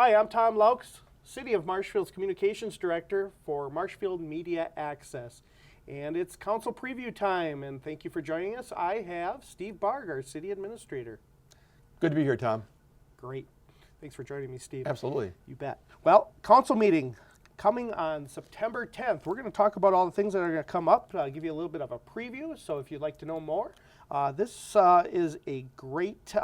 Hi, I'm Tom Laux, City of Marshfield's Communications Director for Marshfield Media Access. And it's council preview time, and thank you for joining us. I have Steve Barg, our City Administrator. Good to be here, Tom. Great. Thanks for joining me, Steve. Absolutely. You bet. Well, council meeting coming on September 10th. We're going to talk about all the things that are going to come up, give you a little bit of a preview, so if you'd like to know more. This is a great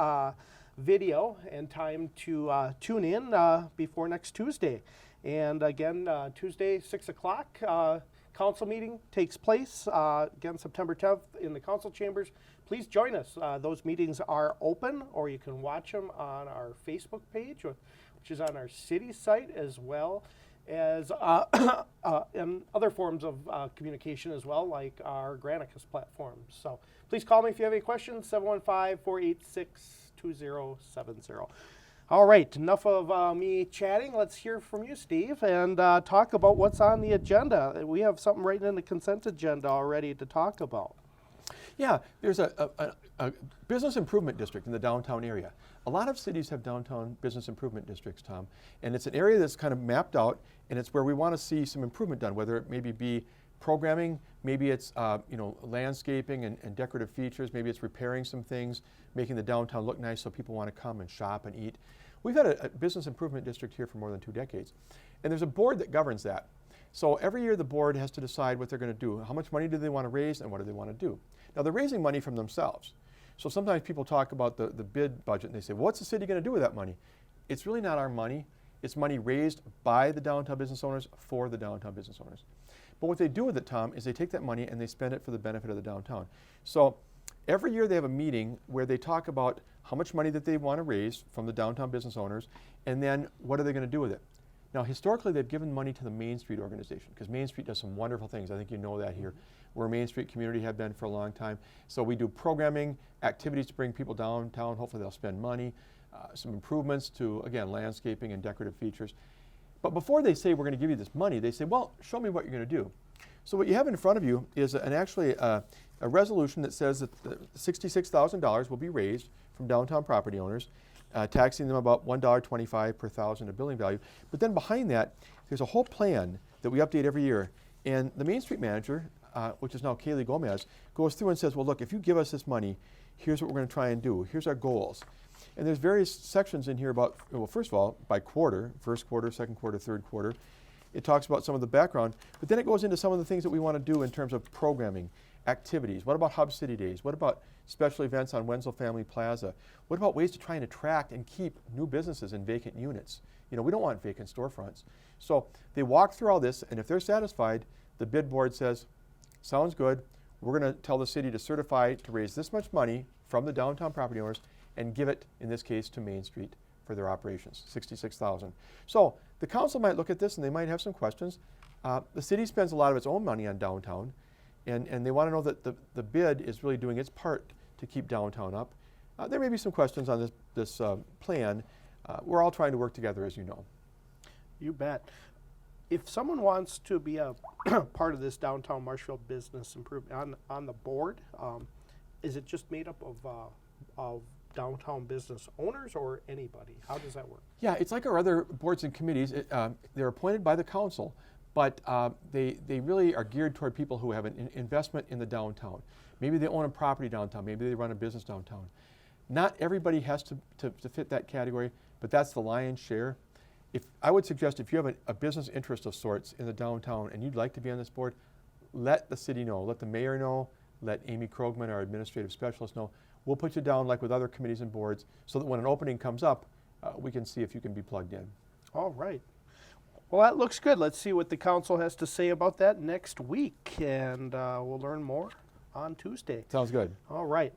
video and time to tune in before next Tuesday. And again, Tuesday, 6 o'clock, council meeting takes place, again, September 10th in the council chambers. Please join us. Those meetings are open, or you can watch them on our Facebook page, which is on our city site, as well as and other forms of communication as well, like our Granicus platform. So please call me if you have any questions, 715-486-2070. All right, enough of me chatting. Let's hear from you, Steve, and talk about what's on the agenda. We have something right in the consent agenda already to talk about. Yeah, there's a business improvement district in the downtown area. A lot of cities have downtown business improvement districts, Tom, and it's an area that's kind of mapped out, and it's where we want to see some improvement done, whether it maybe be programming, maybe it's landscaping and decorative features, maybe it's repairing some things, making the downtown look nice so people want to come and shop and eat. We've had a business improvement district here for more than 2 decades, and there's a board that governs that. So every year the board has to decide what they're going to do. How much money do they want to raise, and what do they want to do? Now, they're raising money from themselves. So sometimes people talk about the bid budget, and they say, well, what's the city going to do with that money? It's really not our money. It's money raised by the downtown business owners for the downtown business owners. But what they do with it, Tom, is they take that money and they spend it for the benefit of the downtown. So every year they have a meeting where they talk about how much money that they want to raise from the downtown business owners, and then what are they going to do with it. Now, historically, they've given money to the Main Street organization, because Main Street does some wonderful things. I think you know that here. We're a Main Street community, have been for a long time. So we do programming, activities to bring people downtown. Hopefully they'll spend money. Some improvements to, again, landscaping and decorative features. But before they say, we're going to give you this money, they say, well, show me what you're going to do. So what you have in front of you is actually a resolution that says that $66,000 will be raised from downtown property owners, taxing them about $1.25 per thousand of building value. But then behind that, there's a whole plan that we update every year. And the Main Street manager, which is now Kaylee Gomez, goes through and says, well, look, if you give us this money, here's what we're going to try and do. Here's our goals. And there's various sections in here about, well, first of all, by quarter, first quarter, second quarter, third quarter. It talks about some of the background, but then it goes into some of the things that we want to do in terms of programming, activities. What about Hub City Days? What about special events on Wenzel Family Plaza? What about ways to try and attract and keep new businesses in vacant units? You know, we don't want vacant storefronts. So they walk through all this, and if they're satisfied, the bid board says, sounds good. We're going to tell the city to certify to raise this much money from the downtown property owners and give it, in this case, to Main Street for their operations, $66,000. So the council might look at this and they might have some questions. The city spends a lot of its own money on downtown, and they want to know that the bid is really doing its part to keep downtown up. There may be some questions on this plan. We're all trying to work together, as you know. You bet. If someone wants to be a part of this downtown Marshfield business improvement on the board, is it just made up of downtown business owners or anybody? How does that work? Yeah, it's like our other boards and committees. They're appointed by the council, but they really are geared toward people who have an investment in the downtown. Maybe they own a property downtown. Maybe they run a business downtown. Not everybody has to fit that category, but that's the lion's share. I would suggest if you have a business interest of sorts in the downtown and you'd like to be on this board, let the city know, let the mayor know, let Amy Krogman, our administrative specialist, know. We'll put you down like with other committees and boards so that when an opening comes up, we can see if you can be plugged in. All right. Well, that looks good. Let's see what the council has to say about that next week, and we'll learn more on Tuesday. Sounds good. All right.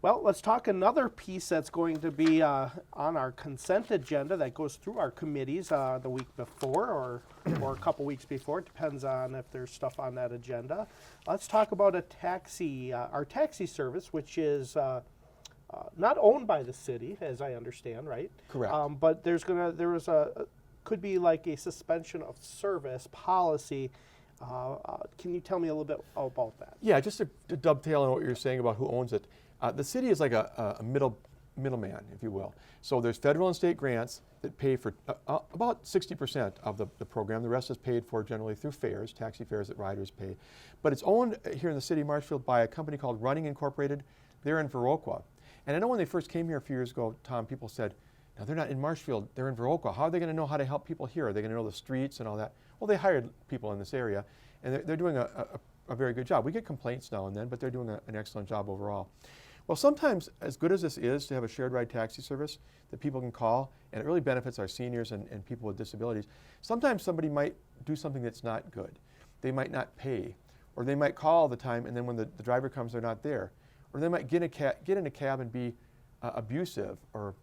Well, let's talk another piece that's going to be on our consent agenda that goes through our committees the week before or a couple weeks before. It depends on if there's stuff on that agenda. Let's talk about our taxi service, which is not owned by the city, as I understand, right? Correct. But could be like a suspension of service policy. Can you tell me a little bit about that? Yeah, just to dovetail on what you're saying about who owns it. The city is like a middleman, if you will. So there's federal and state grants that pay for about 60% of the program. The rest is paid for generally through fares, taxi fares that riders pay. But it's owned here in the city of Marshfield by a company called Running Incorporated. They're in Viroqua. And I know when they first came here a few years ago, Tom, people said, now they're not in Marshfield, they're in Viroqua. How are they going to know how to help people here? Are they going to know the streets and all that? Well, they hired people in this area, and they're doing a very good job. We get complaints now and then, but they're doing an excellent job overall. Well, sometimes, as good as this is to have a shared ride taxi service that people can call, and it really benefits our seniors and people with disabilities, sometimes somebody might do something that's not good. They might not pay, or they might call all the time, and then when the driver comes, they're not there. Or they might get in a cab and be abusive, or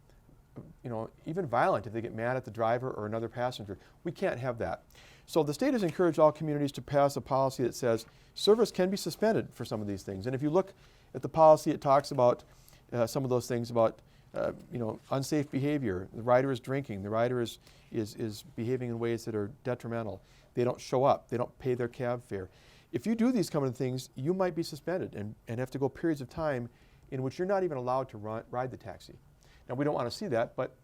even violent if they get mad at the driver or another passenger. We can't have that. So the state has encouraged all communities to pass a policy that says service can be suspended for some of these things. And if you look at the policy, it talks about some of those things about unsafe behavior. The rider is drinking. The rider is behaving in ways that are detrimental. They don't show up. They don't pay their cab fare. If you do these kind of things, you might be suspended and have to go periods of time in which you're not even allowed to ride the taxi. Now, we don't want to see that, but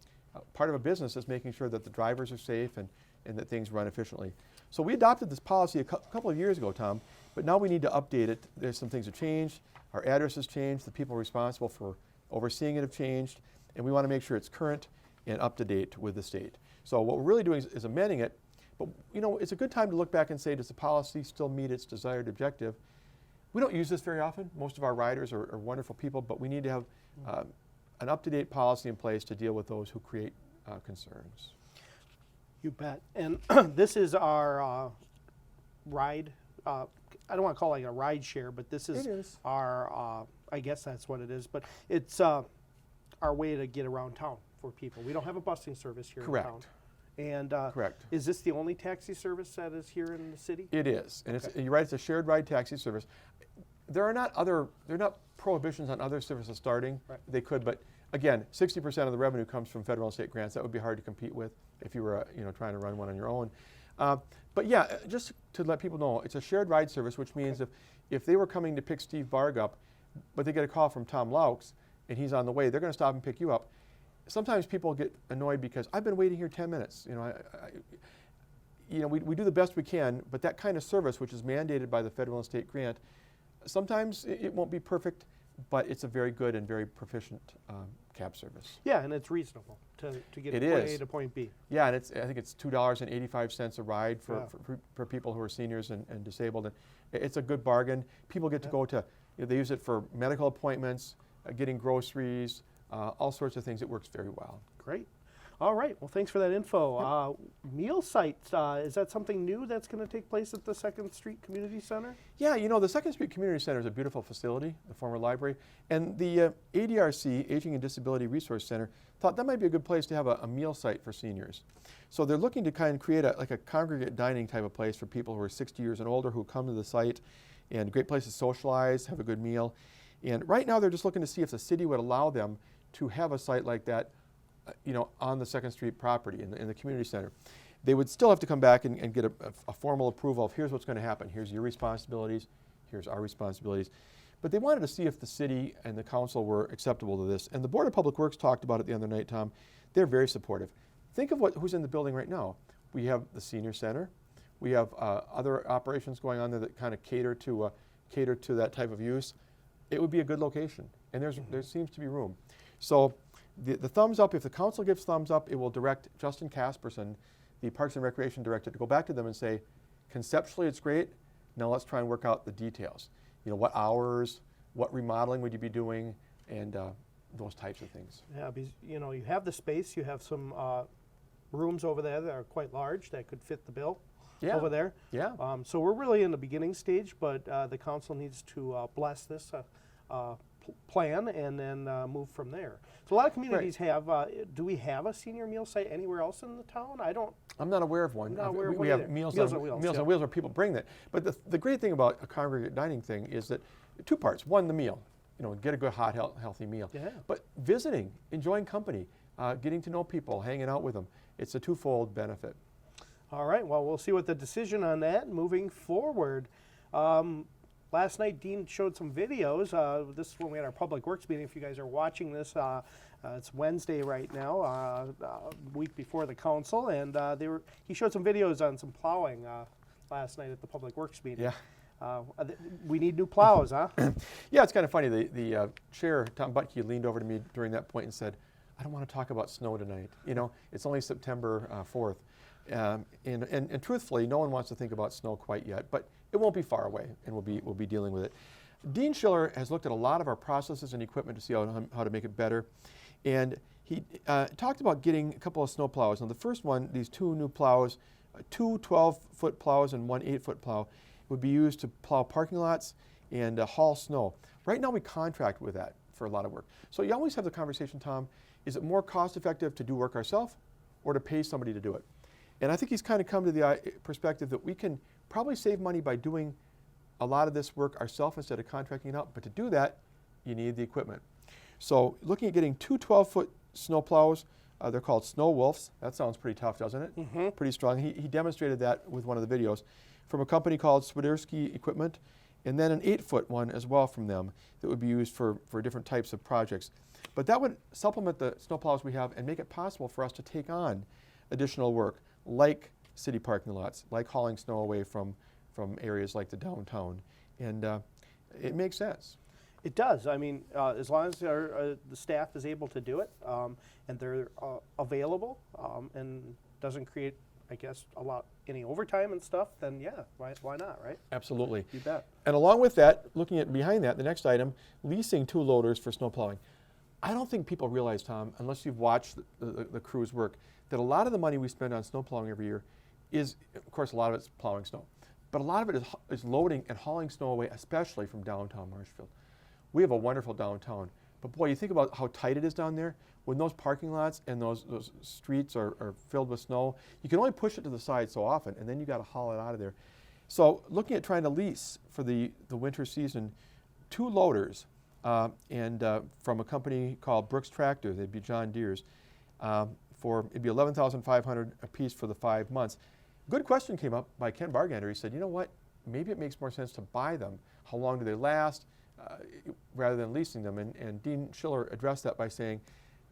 part of a business is making sure that the drivers are safe and that things run efficiently. So we adopted this policy a couple of years ago, Tom, but now we need to update it. There's some things that changed. Our address has changed. The people responsible for overseeing it have changed, and we want to make sure it's current and up to date with the state. So what we're really doing is amending it, but it's a good time to look back and say, does the policy still meet its desired objective? We don't use this very often. Most of our riders are wonderful people, but we need to have an up-to-date policy in place to deal with those who create concerns. You bet. And this is our ride. I don't want to call it a ride share, but this is our, I guess that's what it is, but it's our way to get around town for people. We don't have a busing service here in town. And Correct. Is this the only taxi service that is here in the city? It is, and you're right, it's a shared ride taxi service. There are not prohibitions on other services starting. Right. They could, but again, 60% of the revenue comes from federal and state grants. That would be hard to compete with if you were trying to run one on your own. But yeah, just to let people know, it's a shared ride service, which means if they were coming to pick Steve Barg up, but they get a call from Tom Laux and he's on the way, they're going to stop and pick you up. Sometimes people get annoyed because I've been waiting here 10 minutes. We do the best we can, but that kind of service, which is mandated by the federal and state grant, sometimes it won't be perfect, but it's a very good and very proficient cab service. Yeah, and it's reasonable to get from point A to point B. Yeah, and I think it's $2.85 a ride for people who are seniors and disabled. And it's a good bargain. People get to go to, they use it for medical appointments, getting groceries, all sorts of things. It works very well. Great. All right. Well, thanks for that info. Meal sites, is that something new that's going to take place at the 2nd Street Community Center? Yeah, the 2nd Street Community Center is a beautiful facility, the former library. And the ADRC, Aging and Disability Resource Center, thought that might be a good place to have a meal site for seniors. So they're looking to kind of create a congregate dining type of place for people who are 60 years and older who come to the site, and a great place to socialize, have a good meal. And right now they're just looking to see if the city would allow them to have a site like that on the 2nd Street property in the community center. They would still have to come back and get a formal approval of here's what's going to happen. Here's your responsibilities. Here's our responsibilities. But they wanted to see if the city and the council were acceptable to this. And the Board of Public Works talked about it the other night, Tom. They're very supportive. Think of who's in the building right now. We have the senior center. We have other operations going on there that kind of cater to that type of use. It would be a good location. And there seems to be room. So the thumbs up, if the council gives thumbs up, it will direct Justin Casperson, the Parks and Recreation Director, to go back to them and say, conceptually it's great, now let's try and work out the details. What hours, what remodeling would you be doing, and those types of things. Yeah, because, you have the space, you have some rooms over there that are quite large that could fit the bill over there. Yeah. So we're really in the beginning stage, but the council needs to bless this plan and then move from there. So a lot of communities have, do we have a senior meal site anywhere else in the town? I'm not aware of one. I'm not aware of one we have either. Meals on Wheels where people bring that. But the great thing about a congregate dining thing is that two parts. One, the meal. Get a good, hot, healthy meal. Yeah. But visiting, enjoying company, getting to know people, hanging out with them. It's a twofold benefit. All right. Well, we'll see what the decision on that moving forward. last night Dean showed some videos. This is when we had our public works meeting. If you guys are watching this, it's Wednesday right now, week before the council, and he showed some videos on some plowing last night at the public works meeting. Yeah. We need new plows, huh? Yeah, it's kind of funny. The chair, Tom Butke, leaned over to me during that point and said, I don't want to talk about snow tonight. You know, it's only September 4th. And truthfully, no one wants to think about snow quite yet, but it won't be far away, and we'll be dealing with it. Dean Schiller has looked at a lot of our processes and equipment to see how to make it better. And he talked about getting a couple of snow plows. Now, the first one, these two new plows, two 12-foot plows and one 8-foot plow, would be used to plow parking lots and haul snow. Right now, we contract with that for a lot of work. So you always have the conversation, Tom, is it more cost-effective to do work ourselves or to pay somebody to do it? And I think he's kind of come to the perspective that we can probably save money by doing a lot of this work ourselves instead of contracting it out. But to do that, you need the equipment. So looking at getting two 12-foot snow plows, they're called Snow Wolves. That sounds pretty tough, doesn't it? Mm-hmm. Pretty strong. He demonstrated that with one of the videos from a company called Swiderski Equipment, and then an 8-foot one as well from them that would be used for different types of projects. But that would supplement the snow plows we have and make it possible for us to take on additional work, like city parking lots, like hauling snow away from areas like the downtown. And it makes sense. It does. I mean, as long as the staff is able to do it and they're available and doesn't create, I guess, any overtime and stuff, then yeah, why not, right? Absolutely. You bet. And along with that, looking at behind that, the next item, leasing two loaders for snow plowing. I don't think people realize, Tom, unless you've watched the crews work, that a lot of the money we spend on snow plowing every year is, of course, a lot of it's plowing snow, but a lot of it is loading and hauling snow away, especially from downtown Marshfield. We have a wonderful downtown, but boy, you think about how tight it is down there. When those parking lots and those streets are filled with snow, you can only push it to the side so often, and then you got to haul it out of there. So looking at trying to lease for the winter season, two loaders, and from a company called Brooks Tractor, they'd be John Deere's, it'd be $11,500 a piece for the 5 months. Good question came up by Ken Bargander. He said, you know what, maybe it makes more sense to buy them. How long do they last, rather than leasing them? And Dean Schiller addressed that by saying,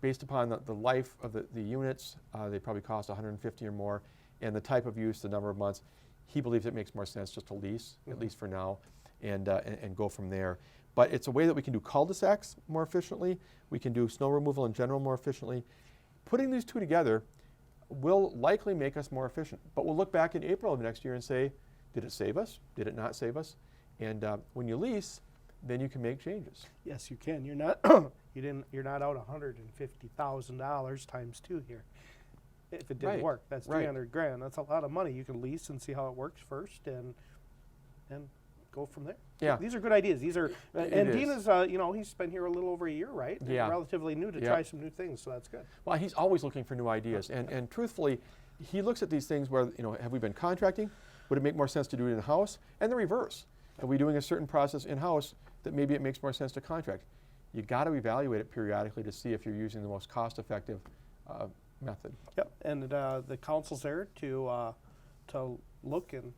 based upon the life of the units, they probably cost $150 or more, and the type of use, the number of months, he believes it makes more sense just to lease, at least for now, and go from there. But it's a way that we can do cul-de-sacs more efficiently. We can do snow removal in general more efficiently. Putting these two together will likely make us more efficient. But we'll look back in April of next year and say, did it save us? Did it not save us? And when you lease, then you can make changes. Yes, you can. You're not you're not out $150,000 times two here. If it didn't work, that's $300,000. That's a lot of money. You can lease and see how it works first, and go from there. Yeah. These are good ideas. These are, and Dean is, he's been here a little over a year, right? Yeah. Relatively new to try some new things, so that's good. Well, he's always looking for new ideas, and truthfully, he looks at these things where, have we been contracting? Would it make more sense to do it in-house? And the reverse. Are we doing a certain process in-house that maybe it makes more sense to contract? You got to evaluate it periodically to see if you're using the most cost-effective method. Yep, and the council's there to look and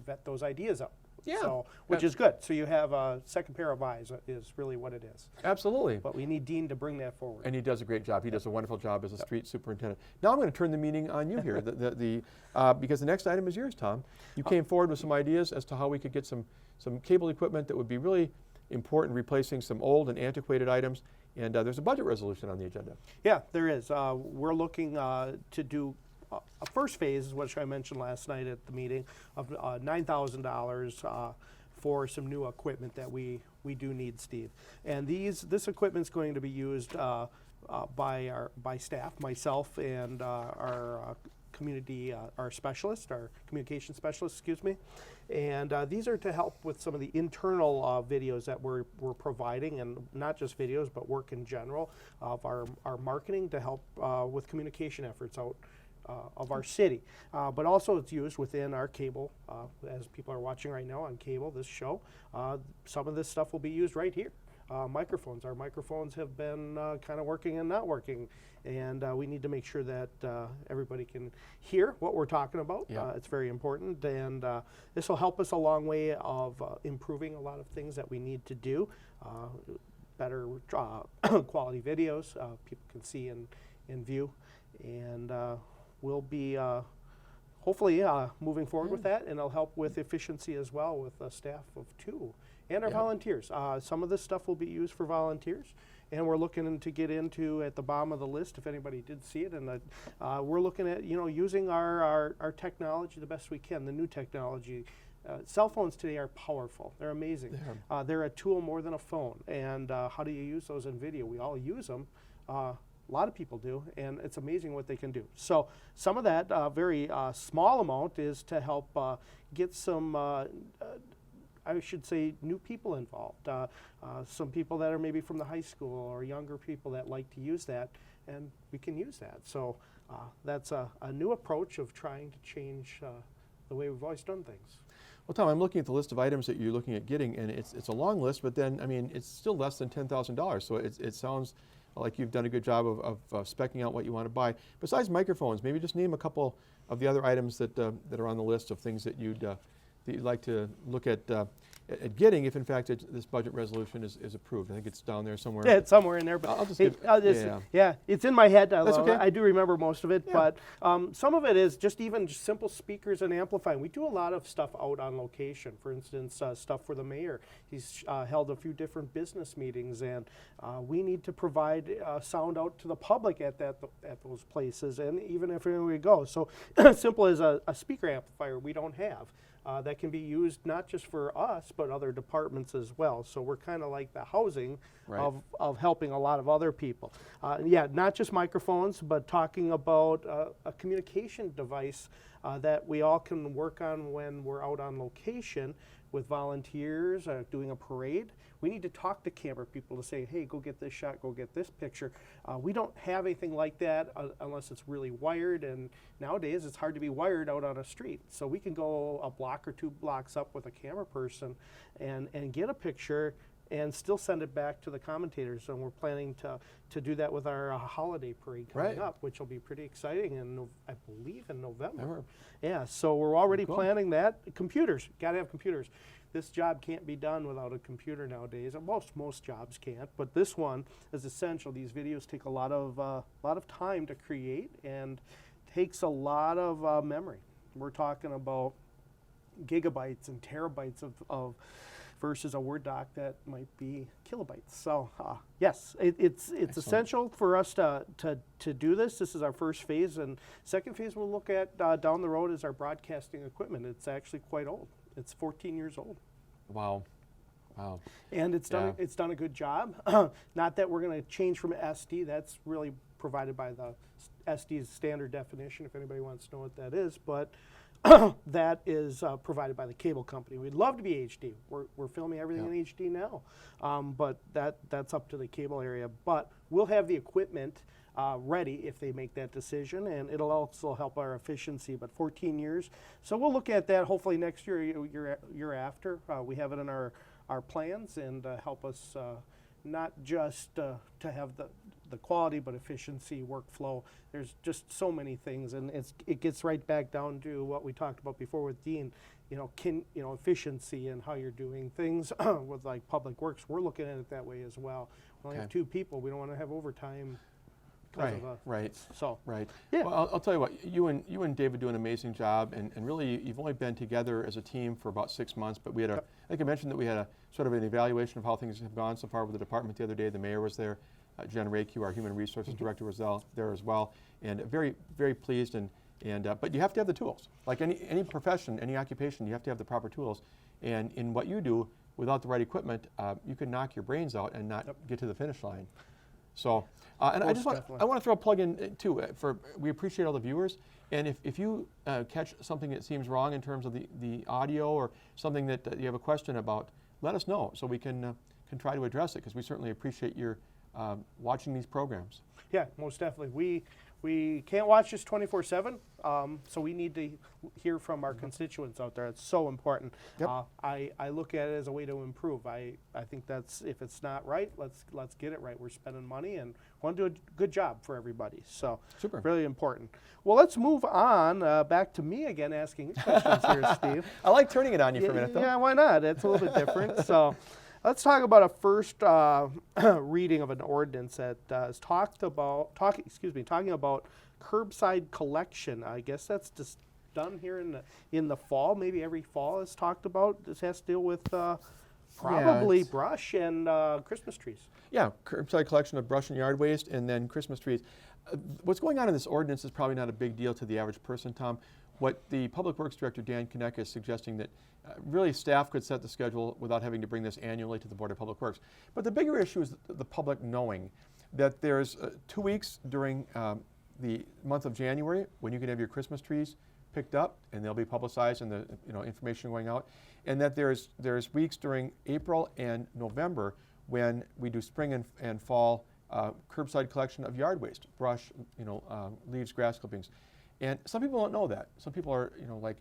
vet those ideas out. Yeah. So, which is good. So you have a second pair of eyes is really what it is. Absolutely. But we need Dean to bring that forward. And he does a great job. He does a wonderful job as a street superintendent. Now I'm going to turn the meeting on you here, because the next item is yours, Tom. You came forward with some ideas as to how we could get some cable equipment that would be really important, replacing some old and antiquated items. And there's a budget resolution on the agenda. Yeah, there is. We're looking to do a first phase, which I mentioned last night at the meeting, of $9,000 for some new equipment that we do need, Steve. And this equipment's going to be used by staff, myself, and our our communication specialist, excuse me. And these are to help with some of the internal videos that we're providing, and not just videos, but work in general of our marketing to help with communication efforts out of our city. But also it's used within our cable, as people are watching right now on cable, this show. Some of this stuff will be used right here microphones. Our microphones have been kind of working and not working, and we need to make sure that everybody can hear what we're talking about. Yeah. It's very important, and this will help us a long way of improving a lot of things that we need to do. Better quality videos people can see and view, and we'll be hopefully moving forward with that, and it'll help with efficiency as well with a staff of 2 and our volunteers. Some of this stuff will be used for volunteers, and we're looking to get into at the bottom of the list if anybody did see it, and we're looking at using our technology the best we can, the new technology. Cell phones today are powerful. They're amazing. They're a tool more than a phone. And how do you use those in video? We all use them. A lot of people do, and it's amazing what they can do. So some of that very small amount is to help get some, I should say, new people involved. Some people that are maybe from the high school or younger people that like to use that, and we can use that. So that's a new approach of trying to change the way we've always done things. Well, Tom, I'm looking at the list of items that you're looking at getting, and it's a long list, but then, I mean, it's still less than $10,000, so it sounds like you've done a good job of speccing out what you want to buy. Besides microphones, maybe just name a couple of the other items that are on the list of things that you'd like to look at getting if, in fact, this budget resolution is approved. I think it's down there somewhere. Yeah, it's somewhere in there, but I'll just it's in my head. That's okay. I do remember most of it, but some of it is just even simple speakers and amplifying. We do a lot of stuff out on location. For instance, stuff for the mayor. He's held a few different business meetings, and we need to provide sound out to the public at those places, and even if we go. So simple as a speaker amplifier we don't have. That can be used not just for us, but other departments as well. So we're kind of like the housing of helping a lot of other people. Not just microphones, but talking about a communication device that we all can work on when we're out on location with volunteers, doing a parade. We need to talk to camera people to say, hey, go get this shot, go get this picture. We don't have anything like that unless it's really wired, and nowadays it's hard to be wired out on a street. So we can go a block or 2 blocks up with a camera person and get a picture and still send it back to the commentators. And we're planning to do that with our holiday parade coming up, which will be pretty exciting, and I believe in November. Yeah, so we're already planning that. Computers, gotta have computers. This job can't be done without a computer nowadays. And most jobs can't, but this one is essential. These videos take a lot of time to create and takes a lot of memory. We're talking about gigabytes and terabytes of versus a Word doc that might be kilobytes. So yes, it's essential for us to do this. This is our first phase, and second phase we'll look at down the road is our broadcasting equipment. It's actually quite old. It's 14 years old. Wow. And it's done a good job. Not that we're going to change from SD. That's really provided by the SD's standard definition, if anybody wants to know what that is. But that is provided by the cable company. We'd love to be HD. We're filming everything in HD now, but that's up to the cable area. But we'll have the equipment ready if they make that decision, and it'll also help our efficiency. But 14 years, so we'll look at that hopefully next year after. We have it in our plans, and help us not just to have the quality, but efficiency, workflow. There's just so many things, and it gets right back down to what we talked about before with Dean. Efficiency and how you're doing things with like Public Works. We're looking at it that way as well. We only have 2 people. We don't want to have overtime. Right. Yeah. Well, I'll tell you what. You and David do an amazing job, and really you've only been together as a team for about 6 months. But we had I think I mentioned that we had a sort of an evaluation of how things have gone so far with the department the other day. The mayor was there. Jen Rakey, our human resources director, was there as well, and very, very pleased. But you have to have the tools. Like any profession, any occupation, you have to have the proper tools. And in what you do, without the right equipment, you can knock your brains out and not get to the finish line. So, and I want to throw a plug in too. We appreciate all the viewers, and if you catch something that seems wrong in terms of the audio or something that you have a question about, let us know so we can try to address it, because we certainly appreciate your watching these programs. Yeah, most definitely. We can't watch this 24/7. So we need to hear from our constituents out there. It's so important. Yep. I look at it as a way to improve. I think that's, if it's not right, let's get it right. We're spending money and want to do a good job for everybody. So Super. really important. Well, let's move on back to me again asking questions here, Steve. I like turning it on you for a minute, though. Yeah, why not? It's a little bit different. So let's talk about a first reading of an ordinance that is talking about curbside collection. I guess that's just done here in the fall. Maybe every fall is talked about. This has to deal with probably brush and Christmas trees. Yeah, curbside collection of brush and yard waste, and then Christmas trees. What's going on in this ordinance is probably not a big deal to the average person, Tom. What the Public Works Director, Dan Konecka, is suggesting that really staff could set the schedule without having to bring this annually to the Board of Public Works. But the bigger issue is the public knowing that there's 2 weeks during the month of January when you can have your Christmas trees picked up, and they'll be publicized and the information going out, and that there's weeks during April and November when we do spring and fall curbside collection of yard waste, brush, leaves, grass clippings. And some people don't know that. Some people are, like,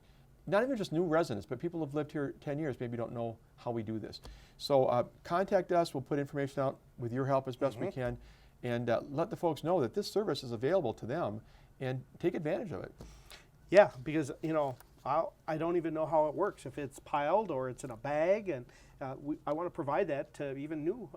not even just new residents, but people who have lived here 10 years maybe don't know how we do this. So contact us. We'll put information out with your help as best we can, and let the folks know that this service is available to them and take advantage of it. Yeah, because, I don't even know how it works, if it's piled or it's in a bag, and I want to provide that to even new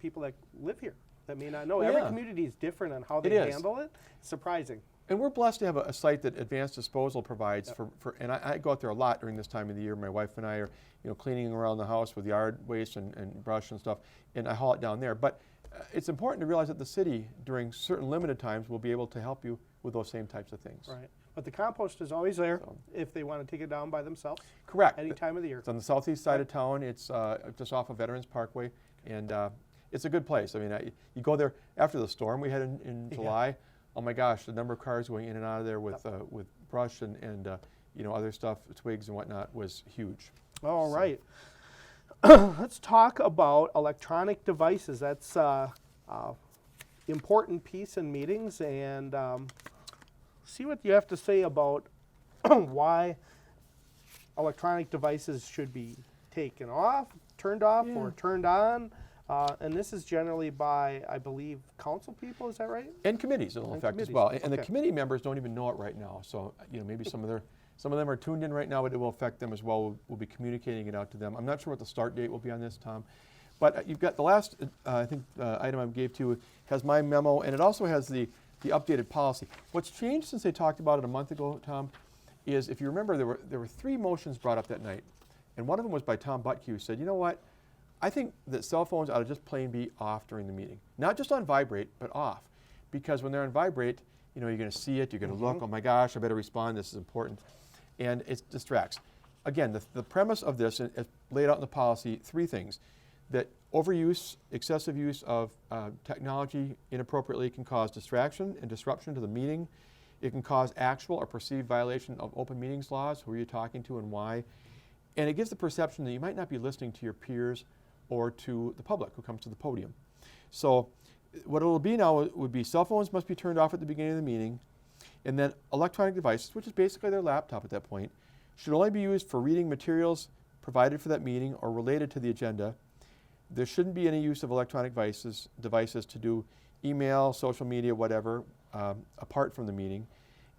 people that live here that may not know. Well, Every yeah. community is different on how they It is. handle it. It's surprising. And we're blessed to have a site that Advanced Disposal provides and I go out there a lot during this time of the year. My wife and I are, cleaning around the house with yard waste and brush and stuff, and I haul it down there. But it's important to realize that the city, during certain limited times, will be able to help you with those same types of things. Right. But the compost is always there So. if they want to take it down by themselves. Correct. Any time of the year. It's on the southeast side of town. It's just off of Veterans Parkway, and it's a good place. I mean, you go there after the storm we had in July. Oh my gosh, the number of cars going in and out of there with brush and other stuff, twigs and whatnot, was huge. All right. Let's talk about electronic devices. That's important piece in meetings, and see what you have to say about why electronic devices should be taken off, turned off, or turned on. And this is generally by, I believe, council people. Is that right? And committees it'll And affect committees, as well. And the okay. committee members don't even know it right now. So maybe some of them are tuned in right now, but it will affect them as well. We'll be communicating it out to them. I'm not sure what the start date will be on this, Tom. But you've got the last, item I gave to you has my memo, and it also has the updated policy. What's changed since they talked about it a month ago, Tom, is if you remember, there were 3 motions brought up that night, and one of them was by Tom Butke, who said, you know what, I think that cell phones ought to just plain be off during the meeting. Not just on vibrate, but off. Because when they're on vibrate, you're going to see it, you're going to look, oh my gosh, I better respond, this is important. And it distracts. Again, the premise of this, is laid out in the policy, 3 things. That overuse, excessive use of technology inappropriately can cause distraction and disruption to the meeting. It can cause actual or perceived violation of open meetings laws, who are you talking to and why. And it gives the perception that you might not be listening to your peers or to the public who comes to the podium. So what it will be now would be cell phones must be turned off at the beginning of the meeting, and then electronic devices, which is basically their laptop at that point, should only be used for reading materials provided for that meeting or related to the agenda. There shouldn't be any use of electronic devices to do email, social media, whatever, apart from the meeting.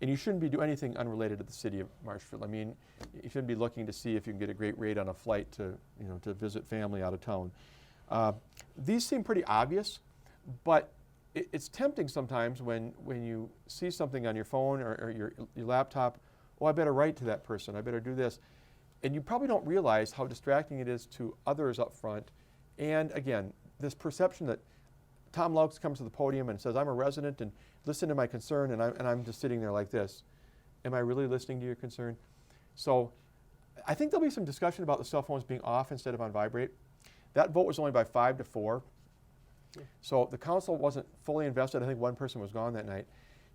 And you shouldn't be doing anything unrelated to the city of Marshfield. I mean, you shouldn't be looking to see if you can get a great rate on a flight to visit family out of town. These seem pretty obvious, but it's tempting sometimes when you see something on your phone or your laptop. Oh, I better write to that person. I better do this. And you probably don't realize how distracting it is to others up front. And again, this perception that Tom Laux comes to the podium and says, I'm a resident and listen to my concern, and I'm just sitting there like this. Am I really listening to your concern? So I think there'll be some discussion about the cell phones being off instead of on vibrate. That vote was only by 5 to 4. So the council wasn't fully invested. I think one person was gone that night.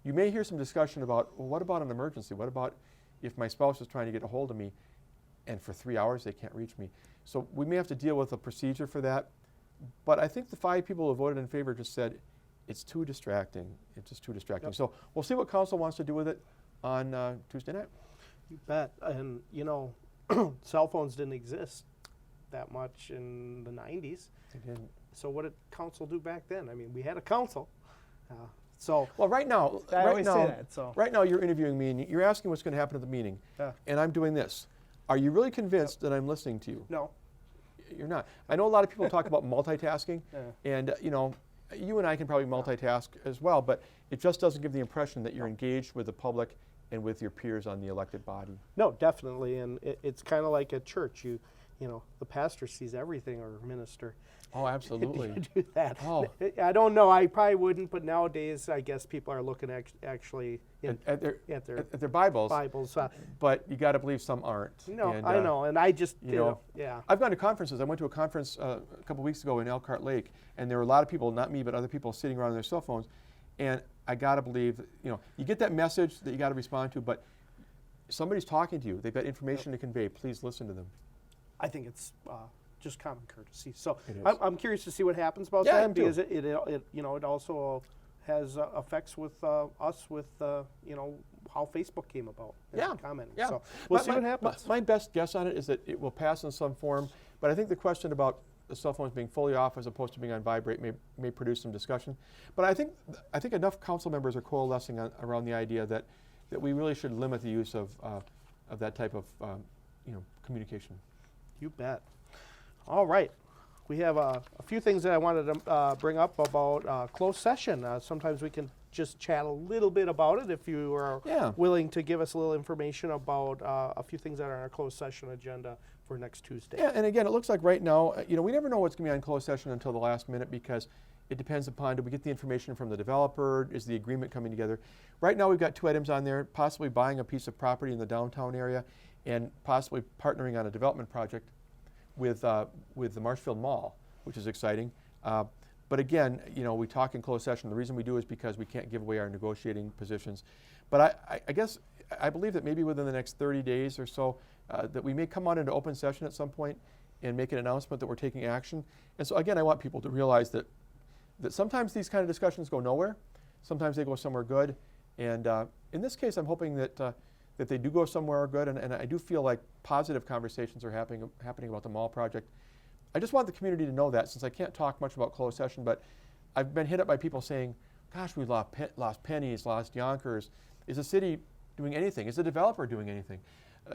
You may hear some discussion about, well, what about an emergency? What about if my spouse is trying to get a hold of me and for 3 hours they can't reach me? So we may have to deal with a procedure for that. But I think the 5 people who voted in favor just said, it's too distracting. It's just too distracting. Yep. So we'll see what council wants to do with it. on Tuesday night. You bet. And, cell phones didn't exist that much in the 90s. They didn't. So what did council do back then? I mean, we had a council. So Well, right now, I always say that. So right now you're interviewing me and you're asking what's going to happen at the meeting, and I'm doing this. Are you really convinced that I'm listening to you? no. You're not. I know a lot of people talk about multitasking, Yeah. and you and I can probably multitask as well, but it just doesn't give the impression that you're engaged with the public and with your peers on the elected body. No, definitely. And it's kind of like at church. The pastor sees everything, or minister. Oh, absolutely. You do that. Oh. I don't know. I probably wouldn't, but nowadays I guess people are looking actually At their at their Bibles, Bibles. but you got to believe some aren't. No, And, I know, and I just yeah. I've gone to conferences. I went to a conference a couple weeks ago in Elkhart Lake, and there were a lot of people, not me, but other people sitting around on their cell phones. And I got to believe, you get that message that you got to respond to, but somebody's talking to you. They've got information to convey. Please listen to them. I think it's just common courtesy. So It is. I'm curious to see what happens about Yeah, that, me too. because it also has effects with us with how Facebook came about. And Yeah, commenting. yeah. So we'll see what My- happens. My best guess on it is that it will pass in some form, but I think the question about the cell phones being fully off as opposed to being on vibrate may produce some discussion. But I think enough council members are coalescing around the idea that we really should limit the use of that type of communication. You bet. All right. We have a few things that I wanted to bring up about closed session. Sometimes we can just chat a little bit about it if you are willing to give us a little information about a few things that are on our closed session agenda for next Tuesday. Yeah, and again, it looks like right now, we never know what's going to be on closed session until the last minute, because it depends upon, do we get the information from the developer? Is the agreement coming together? Right now we've got 2 items on there, possibly buying a piece of property in the downtown area and possibly partnering on a development project with the Marshfield Mall, which is exciting. But again, we talk in closed session. The reason we do is because we can't give away our negotiating positions. But I guess I believe that maybe within the next 30 days or so, that we may come out into open session at some point and make an announcement that we're taking action. And so again, I want people to realize that sometimes these kind of discussions go nowhere. Sometimes they go somewhere good. And in this case, I'm hoping that they do go somewhere good. And I do feel like positive conversations are happening about the mall project. I just want the community to know that, since I can't talk much about closed session, but I've been hit up by people saying, gosh, we lost pennies, lost Yonkers. Is the city doing anything? Is the developer doing anything?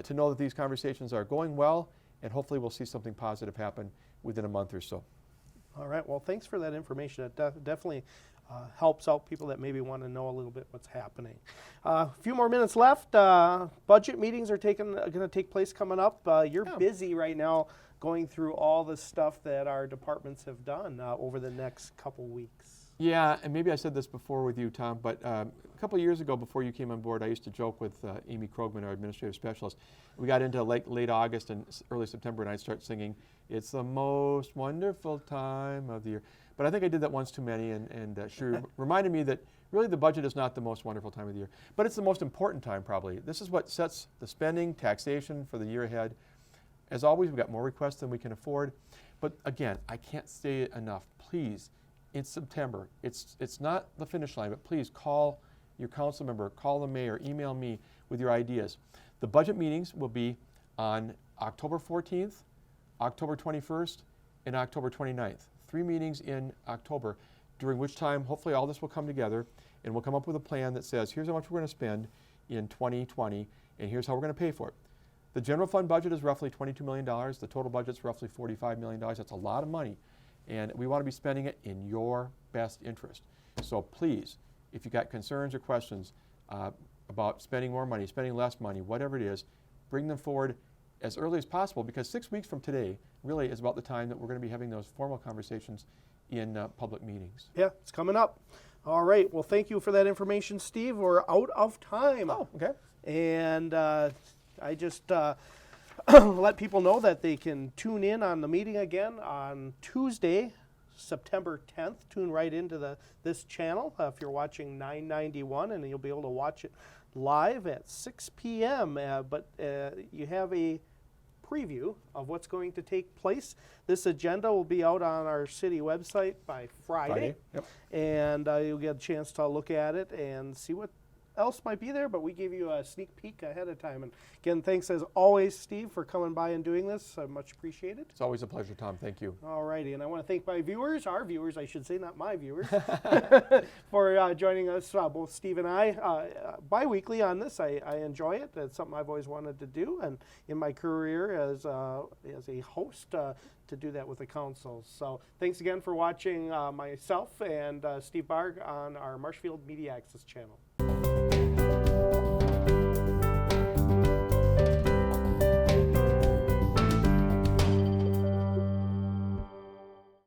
To know that these conversations are going well, and hopefully we'll see something positive happen within a month or so. All right. Well, thanks for that information. It definitely helps out people that maybe want to know a little bit what's happening. A few more minutes left. Budget meetings are going to take place coming up. You're busy right now going through all the stuff that our departments have done over the next couple weeks. Yeah, and maybe I said this before with you, Tom, but a couple of years ago, before you came on board, I used to joke with Amy Krogman, our administrative specialist. We got into late August and early September, and I'd start singing, "It's the most wonderful time of the year." But I think I did that once too many, and she reminded me that really the budget is not the most wonderful time of the year, but it's the most important time probably. This is what sets the spending, taxation for the year ahead. As always, we've got more requests than we can afford. But again, I can't say it enough. Please, in September, it's not the finish line, but please call your council member, call the mayor, email me with your ideas. The budget meetings will be on October 14th, October 21st, and October 29th. 3 meetings in October, during which time hopefully all this will come together and we'll come up with a plan that says, here's how much we're going to spend in 2020, and here's how we're going to pay for it. The general fund budget is roughly $22 million. The total budget's roughly $45 million. That's a lot of money. And we want to be spending it in your best interest. So please, if you've got concerns or questions about spending more money, spending less money, whatever it is, bring them forward as early as possible, because 6 weeks from today really is about the time that we're going to be having those formal conversations in public meetings. Yeah, it's coming up. All right. Well, thank you for that information, Steve. We're out of time. Oh, okay. And I just let people know that they can tune in on the meeting again on Tuesday, September 10th. Tune right into this channel if you're watching 991, and you'll be able to watch it live at 6 p.m. But you have a preview of what's going to take place. This agenda will be out on our city website by Friday. Yep. And you'll get a chance to look at it and see what else might be there, but we gave you a sneak peek ahead of time. And again, thanks as always, Steve, for coming by and doing this. Much appreciated. It's always a pleasure, Tom. Thank you. All righty, and I want to thank my viewers, our viewers, I should say, not my viewers, for joining us, both Steve and I, bi-weekly on this. I enjoy it. It's something I've always wanted to do, and in my career as a host, to do that with the council. So thanks again for watching myself and Steve Barg on our Marshfield Media Access channel.